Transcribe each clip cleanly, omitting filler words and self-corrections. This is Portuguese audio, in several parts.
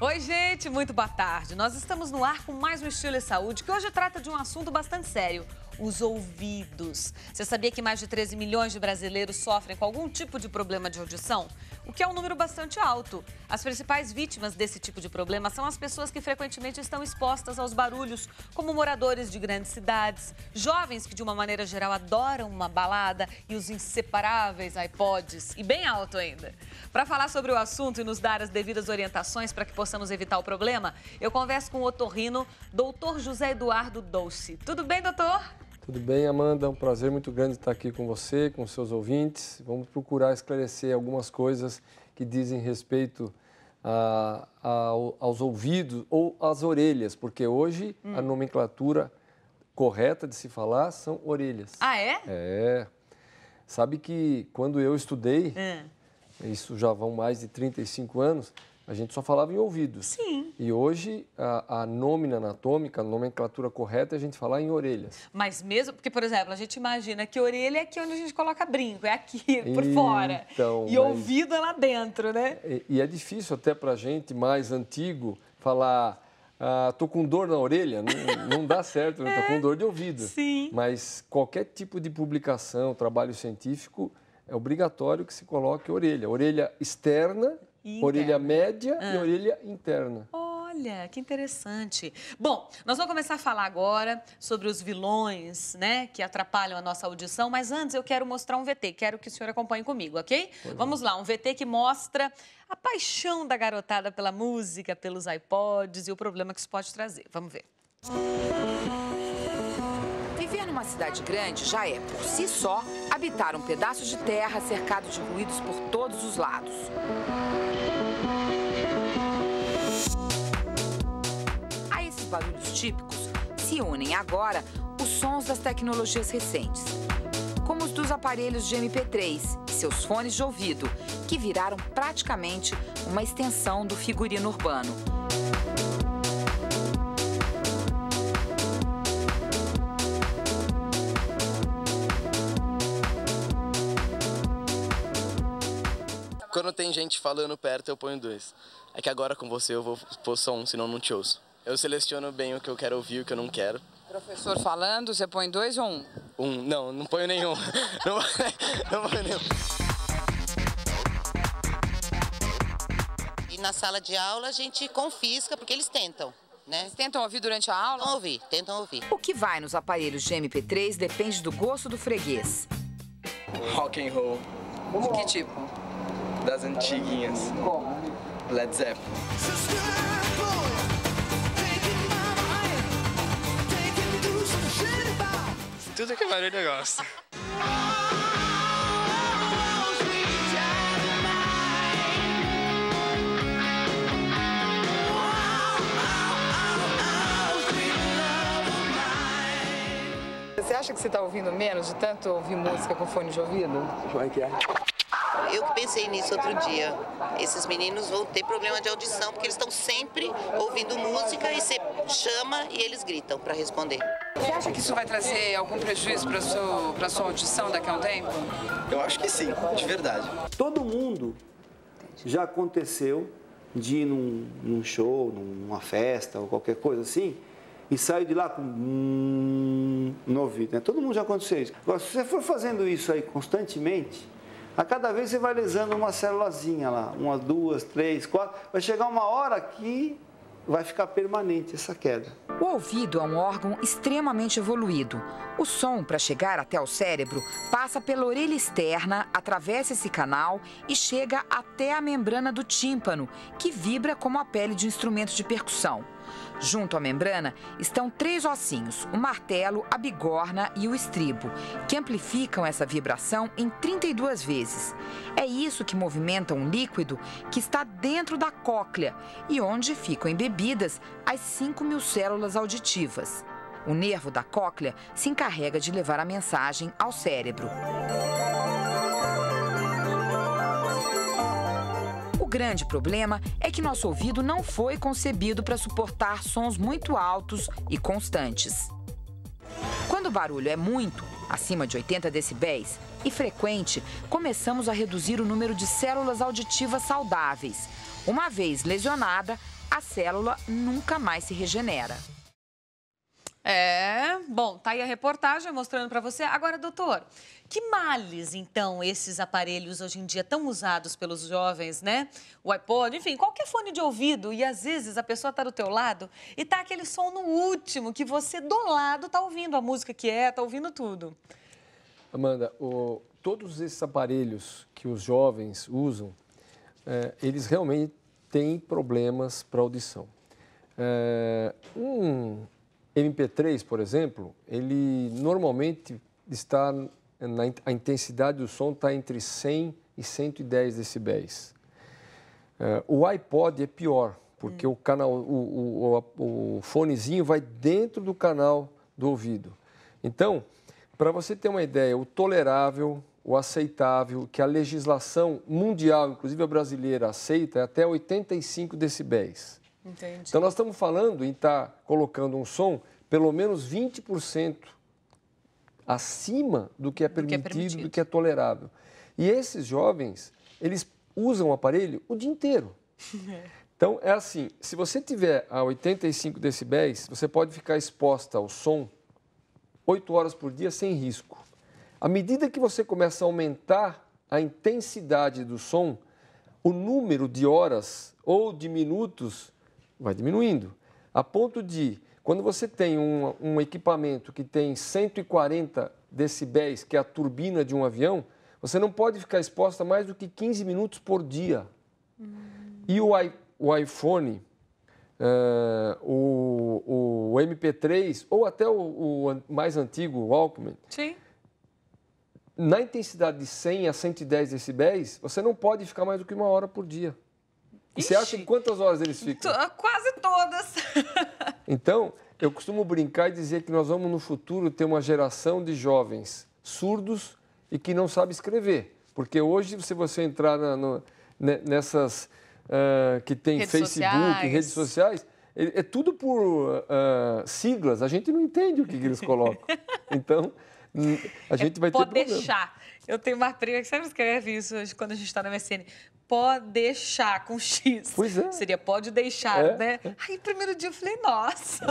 Oi, gente, muito boa tarde. Nós estamos no ar com mais um Estilo e Saúde, que hoje trata de um assunto bastante sério, os ouvidos. Você sabia que mais de 13 milhões de brasileiros sofrem com algum tipo de problema de audição? O que é um número bastante alto. As principais vítimas desse tipo de problema são as pessoas que frequentemente estão expostas aos barulhos, como moradores de grandes cidades, jovens que de uma maneira geral adoram uma balada e os inseparáveis iPods, e bem alto ainda. Para falar sobre o assunto e nos dar as devidas orientações para que possamos evitar o problema, eu converso com o otorrino, Dr. José Eduardo Dolce. Tudo bem, doutor? Tudo bem, Amanda? É um prazer muito grande estar aqui com você, com seus ouvintes. Vamos procurar esclarecer algumas coisas que dizem respeito aos ouvidos ou às orelhas, porque hoje a nomenclatura correta de se falar são orelhas. Ah, é? É. Sabe que quando eu estudei, isso já vão mais de 35 anos, a gente só falava em ouvidos. Sim. E hoje, a nômina anatômica, a nomenclatura correta, é a gente falar em orelhas. Mas mesmo, porque, por exemplo, a gente imagina que orelha é aqui onde a gente coloca brinco, é aqui, por fora. Então, e ouvido é lá dentro, né? E é difícil até pra gente mais antigo falar, tô com dor na orelha, não dá certo, né? Tô com dor de ouvido. Sim. Mas qualquer tipo de publicação, trabalho científico, é obrigatório que se coloque orelha. Orelha externa, orelha média e orelha interna. Olha, que interessante. Bom, nós vamos começar a falar agora sobre os vilões, né, que atrapalham a nossa audição, mas antes eu quero mostrar um VT, quero que o senhor acompanhe comigo, ok? Vamos lá, um VT que mostra a paixão da garotada pela música, pelos iPods e o problema que isso pode trazer. Vamos ver. Viver numa cidade grande já é, por si só, habitar um pedaço de terra cercado de ruídos por todos os lados. A esses barulhos típicos se unem agora os sons das tecnologias recentes, como os dos aparelhos de MP3 e seus fones de ouvido, que viraram praticamente uma extensão do figurino urbano. Quando tem gente falando perto, eu ponho 2. É que agora com você eu vou pôr só 1, senão não te ouço. Eu seleciono bem o que eu quero ouvir e o que eu não quero. Professor falando, você põe 2 ou 1? 1. Não ponho nenhum. Não ponho nenhum. E na sala de aula a gente confisca, porque eles tentam, né? Eles tentam ouvir durante a aula? Tentam ouvir. O que vai nos aparelhos de MP3 depende do gosto do freguês. Rock and roll. De que tipo? Das antiguinhas. Como? Led Zeppelin. Tudo que é barulho eu gosto. Você acha que você está ouvindo menos de tanto ouvir música com fone de ouvido? Como é que é? Eu que pensei nisso outro dia. Esses meninos vão ter problema de audição, porque eles estão sempre ouvindo música e você chama e eles gritam para responder. Você acha que isso vai trazer algum prejuízo para sua audição daqui a um tempo? Eu acho que sim, de verdade. Todo mundo já aconteceu de ir num show, numa festa ou qualquer coisa assim, e saiu de lá com no ouvido, né? Todo mundo já aconteceu isso. Agora, se você for fazendo isso aí constantemente, a cada vez você vai lesando uma célulazinha lá, 1, 2, 3, 4, vai chegar uma hora que vai ficar permanente essa queda. O ouvido é um órgão extremamente evoluído. O som, para chegar até o cérebro, passa pela orelha externa, atravessa esse canal e chega até a membrana do tímpano, que vibra como a pele de um instrumento de percussão. Junto à membrana estão 3 ossinhos, o martelo, a bigorna e o estribo, que amplificam essa vibração em 32 vezes. É isso que movimenta um líquido que está dentro da cóclea e onde ficam embebidas as 5.000 células auditivas. O nervo da cóclea se encarrega de levar a mensagem ao cérebro. O grande problema é que nosso ouvido não foi concebido para suportar sons muito altos e constantes. Quando o barulho é muito, acima de 80 decibéis, e frequente, começamos a reduzir o número de células auditivas saudáveis. Uma vez lesionada, a a célula nunca mais se regenera. Bom, tá aí a reportagem mostrando para você. Agora, doutor, que males, então, esses aparelhos hoje em dia tão usados pelos jovens, né? O iPod, enfim, qualquer fone de ouvido. E às vezes a pessoa tá do teu lado e tá aquele som no último, que você do lado tá ouvindo a música que tá ouvindo tudo. Amanda, todos esses aparelhos que os jovens usam, eles realmente têm problemas para audição. MP3, por exemplo, ele normalmente está, a intensidade do som está entre 100 e 110 decibéis. O iPod é pior, porque o fonezinho vai dentro do canal do ouvido. Então, para você ter uma ideia, o tolerável, o aceitável, que a legislação mundial, inclusive a brasileira, aceita, é até 85 decibéis. Entendi. Então, nós estamos falando em estar colocando um som pelo menos 20% acima do que é permitido, do que é tolerável. E esses jovens, eles usam o aparelho o dia inteiro. Então, é assim, se você tiver a 85 decibéis, você pode ficar exposta ao som 8 horas por dia sem risco. À medida que você começa a aumentar a intensidade do som, o número de horas ou de minutos vai diminuindo, a ponto de, quando você tem um equipamento que tem 140 decibéis, que é a turbina de um avião, você não pode ficar exposta mais do que 15 minutos por dia. E o iPhone, o MP3, ou até o mais antigo, o Walkman, sim, na intensidade de 100 a 110 decibéis, você não pode ficar mais do que 1 hora por dia. E você acha que quantas horas eles ficam? Quase todas. Então, eu costumo brincar e dizer que nós vamos no futuro ter uma geração de jovens surdos e que não sabem escrever. Porque hoje, se você entrar nessas que tem Facebook, redes sociais, é tudo por siglas. A gente não entende o que eles colocam. Então, a gente vai ter problema. Pode deixar. Eu tenho uma prima que sempre escreve isso hoje, quando a gente está na MSN. Pode deixar com X. Pois é. Seria pode deixar, né? Aí, primeiro dia eu falei, nossa.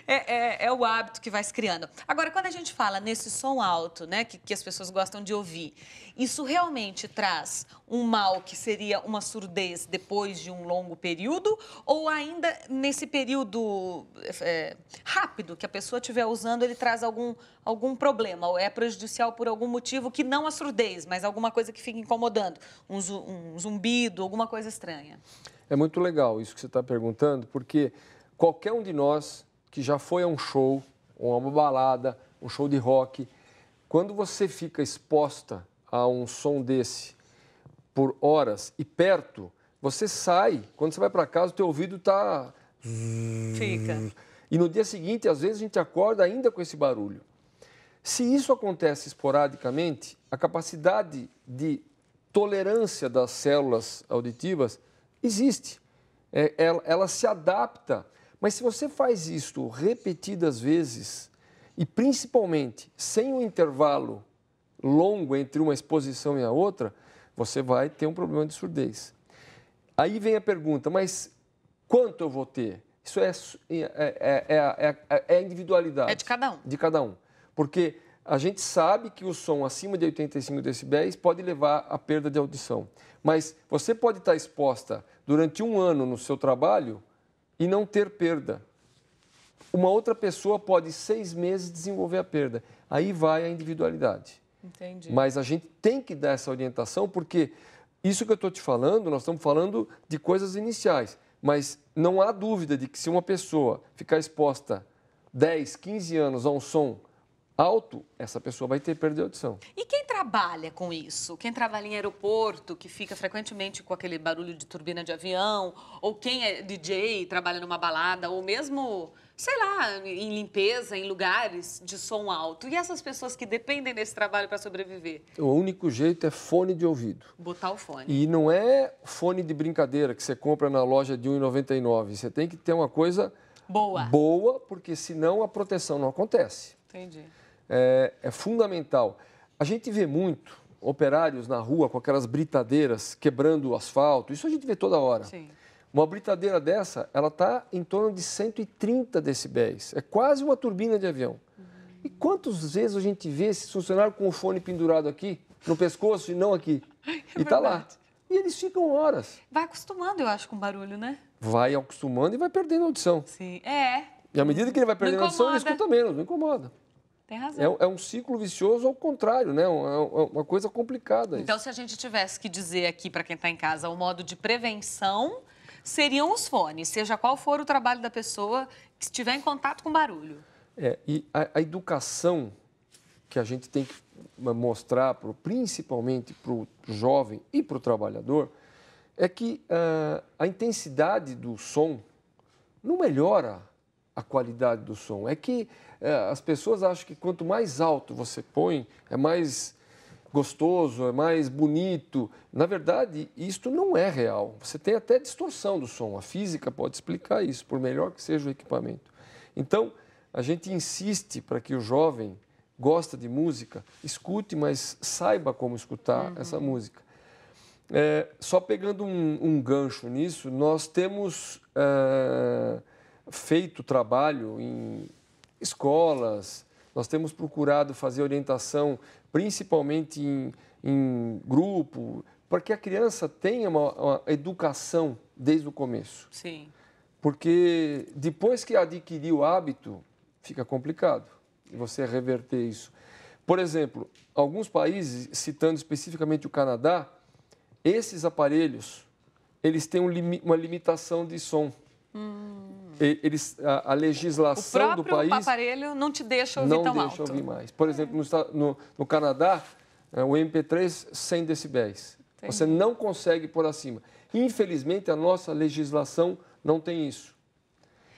É o hábito que vai se criando. Agora, quando a gente fala nesse som alto, né, que as pessoas gostam de ouvir, isso realmente traz um mal que seria uma surdez depois de um longo período? Ou ainda nesse período rápido que a pessoa estiver usando, ele traz algum problema? Ou é prejudicial por algum motivo que não a surdez, mas alguma coisa que fica incomodando? Um zumbido, alguma coisa estranha. É muito legal isso que você está perguntando, porque qualquer um de nós que já foi a um show, ou a uma balada, um show de rock, quando você fica exposta a um som desse por horas e perto, você sai, quando você vai para casa, o teu ouvido está... Fica. E no dia seguinte, às vezes, a gente acorda ainda com esse barulho. Se isso acontece esporadicamente, a capacidade de tolerância das células auditivas existe. Ela se adapta. Mas se você faz isto repetidas vezes, e principalmente sem um intervalo longo entre uma exposição e a outra, você vai ter um problema de surdez. Aí vem a pergunta, mas quanto eu vou ter? Isso é a individualidade. É de cada um. De cada um. Porque a gente sabe que o som acima de 85 decibéis pode levar à perda de audição. Mas você pode estar exposta durante 1 ano no seu trabalho e não ter perda. Uma outra pessoa pode, 6 meses, desenvolver a perda. Aí vai a individualidade. Entendi. Mas a gente tem que dar essa orientação, porque isso que eu estou te falando, nós estamos falando de coisas iniciais. Mas não há dúvida de que se uma pessoa ficar exposta 10, 15 anos a um som alto, essa pessoa vai ter perda de audição. E quem trabalha com isso? Quem trabalha em aeroporto, que fica frequentemente com aquele barulho de turbina de avião, ou quem é DJ, trabalha numa balada, ou mesmo, sei lá, em limpeza, em lugares de som alto. E essas pessoas que dependem desse trabalho para sobreviver? O único jeito é fone de ouvido. Botar o fone. E não é fone de brincadeira que você compra na loja de R$ 1,99. Você tem que ter uma coisa boa, porque senão a proteção não acontece. Entendi. É fundamental. A gente vê muito operários na rua com aquelas britadeiras quebrando o asfalto. Isso a gente vê toda hora. Sim. Uma britadeira dessa, ela está em torno de 130 decibéis. É quase uma turbina de avião. E quantas vezes a gente vê esse funcionário com o fone pendurado aqui, no pescoço e não aqui? E está lá. E eles ficam horas. Vai acostumando, eu acho, com barulho, né? Vai acostumando e vai perdendo a audição. Sim, E à medida que ele vai perdendo a audição, ele escuta menos, não incomoda. Tem razão. É um ciclo vicioso ao contrário, né? Uma coisa complicada. Então, se a gente tivesse que dizer aqui para quem está em casa o modo de prevenção, seriam os fones, seja qual for o trabalho da pessoa que estiver em contato com barulho. E a educação que a gente tem que mostrar, principalmente para o jovem e para o trabalhador, é que a intensidade do som não melhora a qualidade do som. É que as pessoas acham que quanto mais alto você põe, é mais gostoso, é mais bonito. Na verdade, isto não é real. Você tem até distorção do som. A física pode explicar isso, por melhor que seja o equipamento. Então, a gente insiste para que o jovem gosta de música, escute, mas saiba como escutar essa música. Só pegando um gancho nisso, nós temos feito trabalho em escolas, nós temos procurado fazer orientação, principalmente em grupo, para que a criança tenha uma educação desde o começo. Sim. Porque depois que adquiriu o hábito, fica complicado você reverter isso. Por exemplo, alguns países, citando especificamente o Canadá, esses aparelhos, eles têm uma limitação de som. A legislação do país... O próprio aparelho não te deixa ouvir tão alto. Não deixa ouvir mais. Por exemplo, no Canadá, o MP3, 100 decibéis. Entendi. Você não consegue pôr acima. Infelizmente, a nossa legislação não tem isso.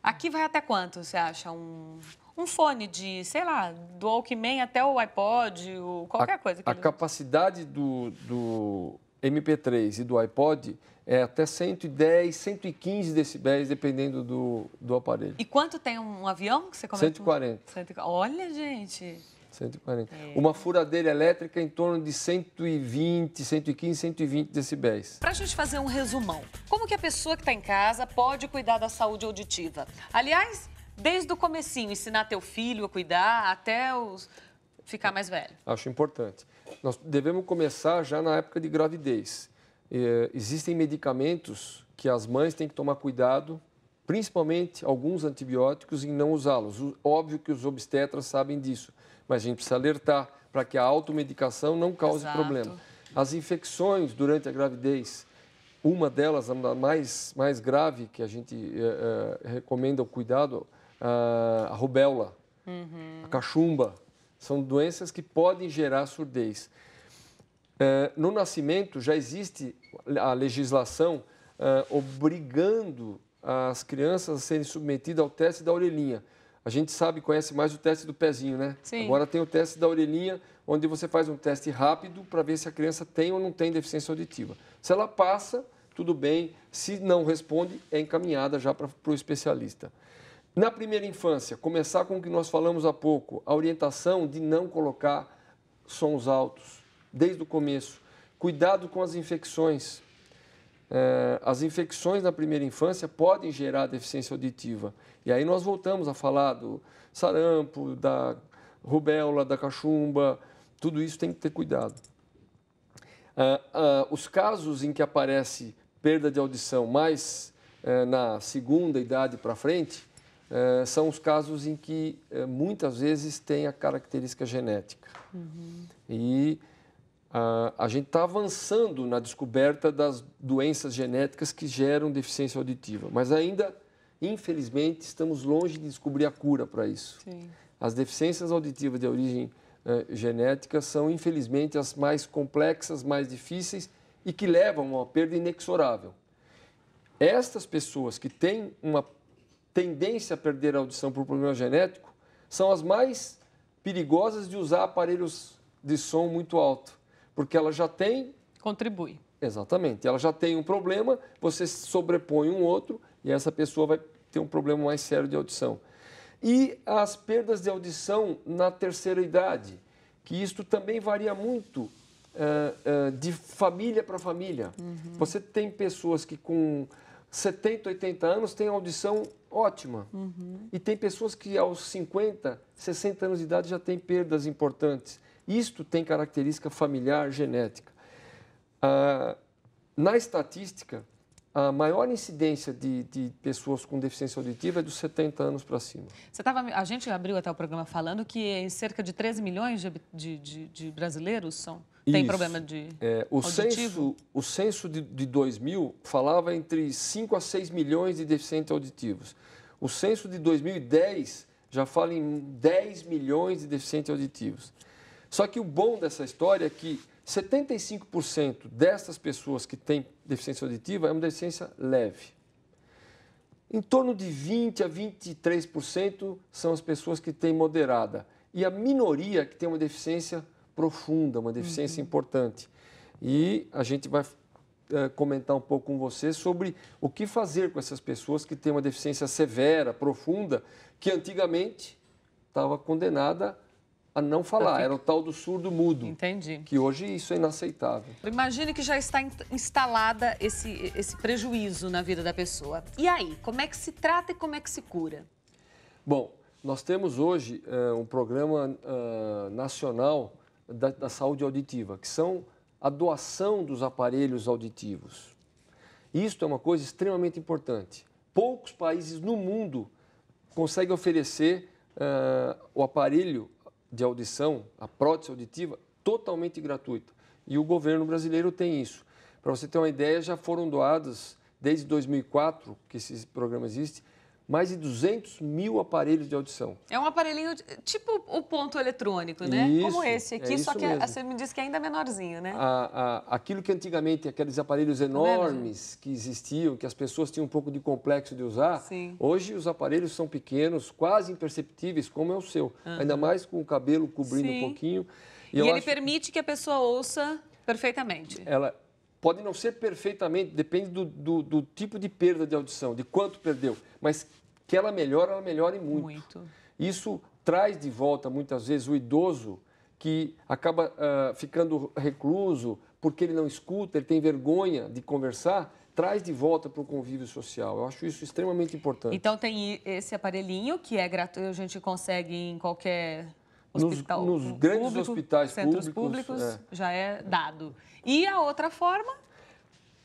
Aqui vai até quanto, você acha? Um fone de, sei lá, do Walkman até o iPod, qualquer coisa. A capacidade do MP3 e do iPod é até 110, 115 decibéis, dependendo do aparelho. E quanto tem um avião que você comentou? 140. Olha, gente. 140. Uma furadeira elétrica em torno de 120, 115, 120 decibéis. Para a gente fazer um resumão, como que a pessoa que está em casa pode cuidar da saúde auditiva? Aliás, desde o comecinho, ensinar teu filho a cuidar até ficar mais velho. Acho importante. Nós devemos começar já na época de gravidez. Existem medicamentos que as mães têm que tomar cuidado, principalmente alguns antibióticos, em não usá-los. Óbvio que os obstetras sabem disso, mas a gente precisa alertar para que a automedicação não cause problema. As infecções durante a gravidez, uma delas, a mais grave, que a gente recomenda o cuidado, a rubéola, a cachumba, são doenças que podem gerar surdez. No nascimento já existe a legislação obrigando as crianças a serem submetidas ao teste da orelhinha. A gente conhece mais o teste do pezinho, né? Sim. Agora tem o teste da orelhinha, onde você faz um teste rápido para ver se a criança tem ou não tem deficiência auditiva. Se ela passa, tudo bem. Se não responde, é encaminhada já para o especialista. Na primeira infância, começar com o que nós falamos há pouco, a orientação de não colocar sons altos, desde o começo. Cuidado com as infecções. As infecções na primeira infância podem gerar deficiência auditiva. E aí nós voltamos a falar do sarampo, da rubéola, da cachumba, tudo isso tem que ter cuidado. Os casos em que aparece perda de audição mais na segunda idade para frente, são os casos em que muitas vezes tem a característica genética. E a gente está avançando na descoberta das doenças genéticas que geram deficiência auditiva, mas ainda, infelizmente, estamos longe de descobrir a cura para isso. Sim. As deficiências auditivas de origem genética são, infelizmente, as mais complexas, mais difíceis e que levam a uma perda inexorável. Estas pessoas que têm uma tendência a perder a audição por problema genético são as mais perigosas de usar aparelhos de som muito alto, porque ela já tem... Contribui. Exatamente. Ela já tem um problema, você sobrepõe um outro e essa pessoa vai ter um problema mais sério de audição. E as perdas de audição na terceira idade, que isto também varia muito de família para família. Você tem pessoas que com 70, 80 anos têm audição ótima. E tem pessoas que aos 50, 60 anos de idade já têm perdas importantes. Isto tem característica familiar, genética. Na estatística, a maior incidência de pessoas com deficiência auditiva é dos 70 anos para cima. A gente abriu até o programa falando que cerca de 13 milhões de brasileiros têm problema de auditivo. O censo de 2000 falava entre 5 a 6 milhões de deficientes auditivos. O censo de 2010 já fala em 10 milhões de deficientes auditivos. Só que o bom dessa história é que 75% dessas pessoas que têm deficiência auditiva é uma deficiência leve. Em torno de 20% a 23% são as pessoas que têm moderada. E a minoria que tem uma deficiência profunda, uma deficiência importante. E a gente vai comentar um pouco com você sobre o que fazer com essas pessoas que têm uma deficiência severa, profunda, que antigamente estava condenada a não falar, era o tal do surdo-mudo. Entendi. Que hoje isso é inaceitável. Imagine que já está instalada esse prejuízo na vida da pessoa. E aí, como é que se trata e como é que se cura? Bom, nós temos hoje um programa nacional da saúde auditiva, que são a doação dos aparelhos auditivos. Isto é uma coisa extremamente importante. Poucos países no mundo conseguem oferecer o aparelho de audição, a prótese auditiva, totalmente gratuita. E o governo brasileiro tem isso. Para você ter uma ideia, já foram doados, desde 2004, que esse programa existe, mais de 200 mil aparelhos de audição. É um aparelhinho tipo o ponto eletrônico, né? Isso, como esse aqui, só que mesmo. você me disse que ainda é menorzinho, né? Aquilo que antigamente, aqueles aparelhos enormes que existiam, que as pessoas tinham um pouco de complexo de usar, Sim. Hoje os aparelhos são pequenos, quase imperceptíveis, como é o seu. Ainda mais com o cabelo cobrindo um pouquinho. E ele permite que a pessoa ouça perfeitamente. Ela pode não ser perfeitamente, depende do tipo de perda de audição, de quanto perdeu, mas que ela melhore muito. Isso traz de volta, muitas vezes, o idoso que acaba ficando recluso porque ele não escuta, ele tem vergonha de conversar, traz de volta para o convívio social. Eu acho isso extremamente importante. Então tem esse aparelhinho que é gratuito, a gente consegue em qualquer hospital nos grandes público, hospitais centros públicos já é dado. E a outra forma?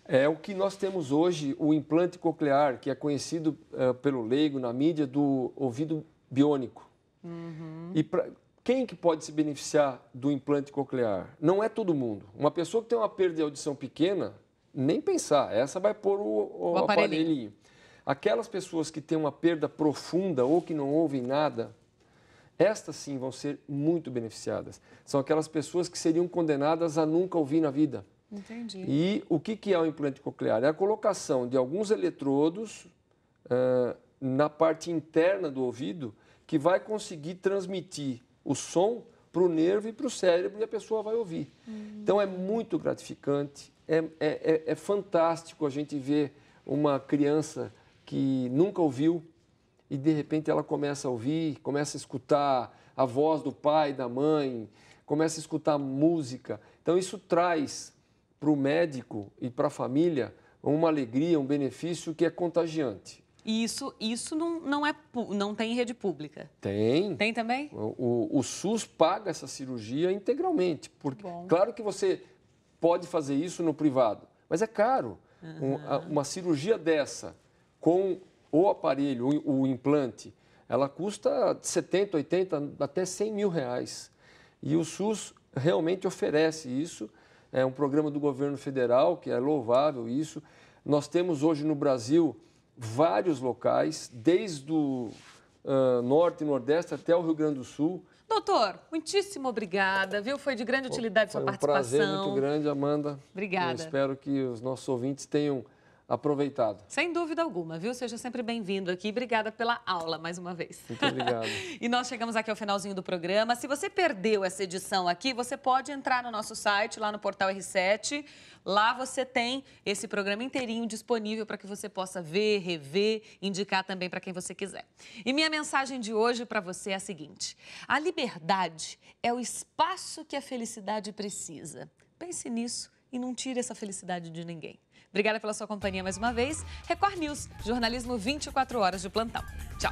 É o que nós temos hoje, o implante coclear, que é conhecido pelo leigo na mídia do ouvido biônico. E quem que pode se beneficiar do implante coclear? Não é todo mundo. Uma pessoa que tem uma perda de audição pequena, nem pensar, essa vai pôr o aparelhinho. Aquelas pessoas que têm uma perda profunda ou que não ouvem nada, estas sim vão ser muito beneficiadas. São aquelas pessoas que seriam condenadas a nunca ouvir na vida. Entendi. E o que é o implante coclear? É a colocação de alguns eletrodos na parte interna do ouvido que vai conseguir transmitir o som para o nervo e para o cérebro e a pessoa vai ouvir. Então é muito gratificante, é fantástico a gente ver uma criança que nunca ouviu e de repente ela começa a ouvir, começa a escutar a voz do pai, da mãe, começa a escutar música. Então isso traz para o médico e para a família uma alegria, um benefício que é contagiante. E isso não tem em rede pública? Tem. Tem também? O SUS paga essa cirurgia integralmente. Porque, claro que você pode fazer isso no privado, mas é caro. Uma cirurgia dessa, com o aparelho, o implante, ela custa 70, 80, até 100 mil reais. E o SUS realmente oferece isso. É um programa do governo federal, que é louvável isso. Nós temos hoje no Brasil vários locais, desde o Norte e Nordeste até o Rio Grande do Sul. Doutor, muitíssimo obrigada, viu? Foi de grande utilidade sua participação. Foi um prazer muito grande, Amanda. Obrigada. Eu espero que os nossos ouvintes tenham aproveitado. Sem dúvida alguma, viu? Seja sempre bem-vindo aqui. Obrigada pela aula, mais uma vez. Muito obrigado. E nós chegamos aqui ao finalzinho do programa. Se você perdeu essa edição aqui, você pode entrar no nosso site, lá no Portal R7. Lá você tem esse programa inteirinho disponível para que você possa ver, rever, indicar também para quem você quiser. E minha mensagem de hoje para você é a seguinte: a liberdade é o espaço que a felicidade precisa. Pense nisso e não tire essa felicidade de ninguém. Obrigada pela sua companhia mais uma vez. Record News, jornalismo 24 horas de plantão. Tchau.